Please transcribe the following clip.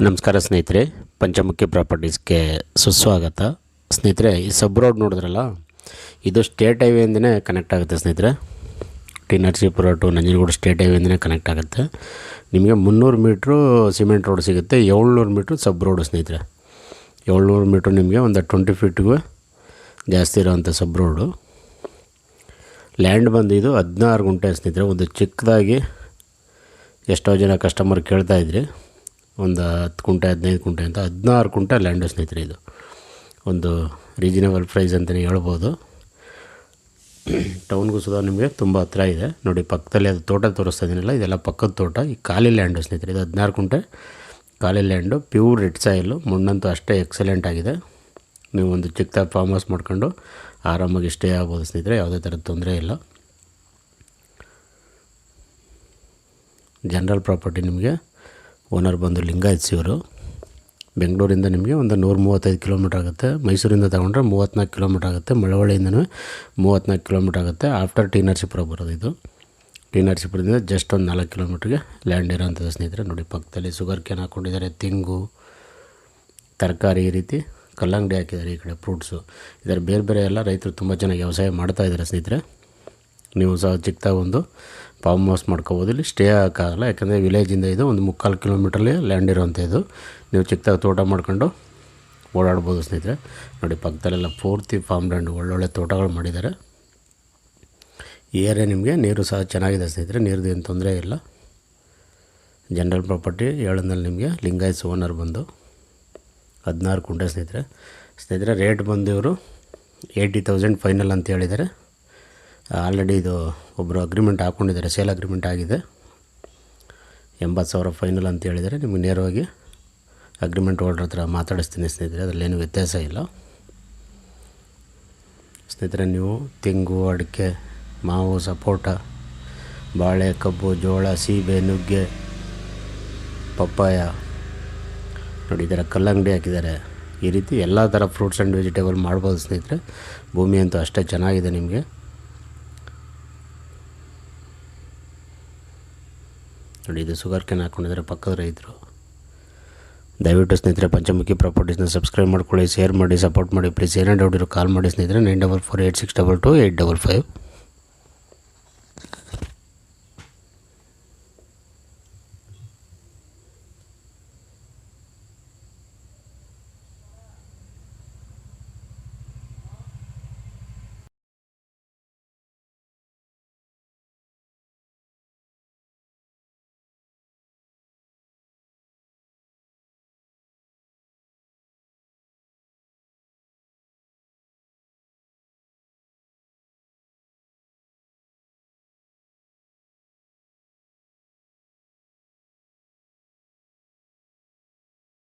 ನಮಸ್ಕಾರ ಸ್ನೇಹಿತರೆ, ಪಂಚಮುಖಿ ಪ್ರಾಪರ್ಟೀಸ್ಗೆ ಸುಸ್ವಾಗತ. ಸ್ನೇಹಿತರೆ, ಈ ಸಬ್ ರೋಡ್ ನೋಡಿದ್ರಲ್ಲ, ಇದು ಸ್ಟೇಟ್ ಹೈವೇಯಿಂದನೇ ಕನೆಕ್ಟ್ ಆಗುತ್ತೆ ಸ್ನೇಹಿತರೆ. ಟಿ ನರಸೀಪುರ ಟು ನಂಜನಗೂಡು ಸ್ಟೇಟ್ ಹೈವೇಯಿಂದನೇ ಕನೆಕ್ಟ್ ಆಗುತ್ತೆ. ನಿಮಗೆ 300 ಮೀಟ್ರು ಸಿಮೆಂಟ್ ರೋಡ್ ಸಿಗುತ್ತೆ, 700 ಮೀಟ್ರು ಸಬ್ ರೋಡು ಸ್ನೇಹಿತರೆ. 700 ಮೀಟ್ರು ನಿಮಗೆ ಒಂದು 20 ಫೀಟ್ಗೂ ಜಾಸ್ತಿ ಇರೋವಂಥ ಸಬ್ ರೋಡು. ಲ್ಯಾಂಡ್ ಬಂದು ಇದು 16 ಗುಂಟೆ ಸ್ನೇಹಿತರೆ. ಒಂದು ಚಿಕ್ಕದಾಗಿ ಎಷ್ಟೋ ಜನ ಕಸ್ಟಮರ್ ಕೇಳ್ತಾಯಿದ್ರಿ, ಒಂದು 10 ಗುಂಟೆ 15 ಗುಂಟೆ ಅಂತ. 16 ಗುಂಟೆ ಲ್ಯಾಂಡು ಸ್ನೇಹಿತರೆ. ಇದು ಒಂದು ರೀಸನೇಬಲ್ ಪ್ರೈಸ್ ಅಂತಲೇ ಹೇಳ್ಬೋದು. ಟೌನ್ಗೂ ಸುಧಾ ನಿಮಗೆ ತುಂಬ ಹತ್ರ ಇದೆ. ನೋಡಿ, ಪಕ್ಕದಲ್ಲಿ ಅದು ತೋಟ ತೋರಿಸ್ತಾ ಇದ್ದೀನಲ್ಲ, ಇದೆಲ್ಲ ಪಕ್ಕದ ತೋಟ. ಈ ಖಾಲಿ ಲ್ಯಾಂಡು ಸ್ನೇಹಿತರೆ. ಇದು 16 ಗುಂಟೆ ಖಾಲಿ ಲ್ಯಾಂಡು, ಪ್ಯೂರ್ ರೆಡ್ ಸಾಯಿಲು. ಮಣ್ಣಂತೂ ಅಷ್ಟೇ ಎಕ್ಸಲೆಂಟ್ ಆಗಿದೆ. ನೀವು ಒಂದು ಚಿಕ್ಕದಾಗಿ ಫಾರ್ಮ್ ಹೌಸ್ ಮಾಡ್ಕೊಂಡು ಆರಾಮಾಗಿ ಸ್ಟೇ ಆಗ್ಬೋದು ಸ್ನೇಹಿತರೆ. ಯಾವುದೇ ಥರದ ತೊಂದರೆ ಇಲ್ಲ. General property. ನಿಮಗೆ ಓನರ್ ಬಂದು ಲಿಂಗಾಯತ್ಸ್ ಇವರು. ಬೆಂಗಳೂರಿಂದ ನಿಮಗೆ ಒಂದು 135 ಕಿಲೋಮೀಟ್ರ್ ಆಗುತ್ತೆ. ಮೈಸೂರಿಂದ ತಗೊಂಡ್ರೆ 34 ಕಿಲೋಮೀಟ್ರ್ ಆಗುತ್ತೆ. ಮಳವಳ್ಳಿಯಿಂದನೂ 34 ಕಿಲೋಮೀಟ್ರ್ ಆಗುತ್ತೆ. ಆಫ್ಟರ್ ಟಿ ನರಸೀಪುರ ಬರೋದು ಇದು. ಟಿ ನರಸೀಪುರದಿಂದ ಜಸ್ಟ್ ಒಂದು 4 ಕಿಲೋಮೀಟ್ರಿಗೆ ಲ್ಯಾಂಡ್ ಇರೋಂಥದ್ದು ಸ್ನೇಹಿತರೆ. ನೋಡಿ, ಪಕ್ಕದಲ್ಲಿ ಶುಗರ್ ಕೇನ್ ಹಾಕ್ಕೊಂಡಿದ್ದಾರೆ, ತೆಂಗು, ತರಕಾರಿ, ಈ ರೀತಿ ಕಲ್ಲಂಗಡಿ ಹಾಕಿದ್ದಾರೆ. ಈ ಕಡೆ ಫ್ರೂಟ್ಸು. ಇದರ ಬೇರೆ ಬೇರೆ ಎಲ್ಲ ರೈತರು ತುಂಬ ಚೆನ್ನಾಗಿ ವ್ಯವಸಾಯ ಮಾಡ್ತಾಯಿದ್ದಾರೆ ಸ್ನೇಹಿತರೆ. ನೀವು ಸಹ ಚಿಕ್ಕದಾಗಿ ಒಂದು ಫಾರ್ಮ್ ಹೌಸ್ ಮಾಡ್ಕೋಬೋದು. ಇಲ್ಲಿ ಸ್ಟೇ ಆಗೋಕ್ಕಾಗಲ್ಲ, ಯಾಕಂದರೆ ವಿಲೇಜಿಂದ ಇದು ಒಂದು 3/4 ಕಿಲೋಮೀಟ್ರಲ್ಲಿ ಲ್ಯಾಂಡ್ ಇರೋವಂಥ ಇದು. ನೀವು ಚಿಕ್ಕದಾಗಿ ತೋಟ ಮಾಡ್ಕೊಂಡು ಓಡಾಡ್ಬೋದು ಸ್ನೇಹಿತರೆ. ನೋಡಿ, ಪಕ್ಕದಲ್ಲೆಲ್ಲ ಪೂರ್ತಿ ಫಾರ್ಮ್ ಲ್ಯಾಂಡ್, ಒಳ್ಳೊಳ್ಳೆ ತೋಟಗಳು ಮಾಡಿದ್ದಾರೆ. ಈ ಏರಿಯಾ ನಿಮಗೆ ನೀರು ಸಹ ಚೆನ್ನಾಗಿದೆ ಸ್ನೇಹಿತರೆ. ನೀರ್ದು ಏನು ತೊಂದರೆ ಇಲ್ಲ. ಜನರಲ್ ಪ್ರಾಪರ್ಟಿ ಹೇಳೋದ್ರಲ್ಲಿ ನಿಮಗೆ ಲಿಂಗಾಯತ್ಸ್ ಓನರ್ ಬಂದು 16 ಗುಂಟೆ ಸ್ನೇಹಿತರೆ. ರೇಟ್ ಬಂದು ಇವರು 80,000 ಫೈನಲ್ ಅಂತ ಹೇಳಿದ್ದಾರೆ. ಆಲ್ರೆಡಿ ಇದು ಒಬ್ಬರು ಅಗ್ರಿಮೆಂಟ್ ಹಾಕ್ಕೊಂಡಿದ್ದಾರೆ, ಸೇಲ್ ಅಗ್ರಿಮೆಂಟ್ ಆಗಿದೆ. 80,000 ಫೈನಲ್ ಅಂತ ಹೇಳಿದರೆ. ನಿಮಗೆ ನೇರವಾಗಿ ಅಗ್ರಿಮೆಂಟ್ ಹೋಲ್ಡರ್ ಹತ್ರ ಮಾತಾಡಿಸ್ತೀನಿ ಸ್ನೇಹಿತರೆ. ಅದರಲ್ಲೇನು ವ್ಯತ್ಯಾಸ ಇಲ್ಲ ಸ್ನೇಹಿತರೆ. ನೀವು ತೆಂಗು, ಅಡಿಕೆ, ಮಾವು, ಸಪೋಟ, ಬಾಳೆ, ಕಬ್ಬು, ಜೋಳ, ಸೀಬೆ, ನುಗ್ಗೆ, ಪಪ್ಪಾಯ, ನೋಡಿ ಈ ಥರ ಕಲ್ಲಂಗಡಿ ಹಾಕಿದ್ದಾರೆ. ಈ ರೀತಿ ಎಲ್ಲ ಥರ ಫ್ರೂಟ್ಸ್ ಆ್ಯಂಡ್ ವೆಜಿಟೇಬಲ್ ಮಾಡ್ಬೋದು ಸ್ನೇಹಿತರೆ. ಭೂಮಿ ಅಂತೂ ಅಷ್ಟೇ ಚೆನ್ನಾಗಿದೆ ನಿಮಗೆ. ನೋಡಿ, ಇದು ಶುಗರ್ ಕೇನ್ ಹಾಕ್ಕೊಂಡಿದ್ದಾರೆ ಪಕ್ಕದ ರೈತರು. ದಯವಿಟ್ಟು ಸ್ನೇಹಿತರೆ ಪಂಚಮುಖಿ ಪ್ರಾಪರ್ಟೀಸ್ನ ಸಬ್ಸ್ಕ್ರೈಬ್ ಮಾಡ್ಕೊಳ್ಳಿ, ಶೇರ್ ಮಾಡಿ, ಸಪೋರ್ಟ್ ಮಾಡಿ ಪ್ಲೀಸ್. ಏನೇ ಡೌಟ್ ಇರೋ ಕಾಲ್ ಮಾಡಿ ಸ್ನೇಹಿತರೆ. 9448622855.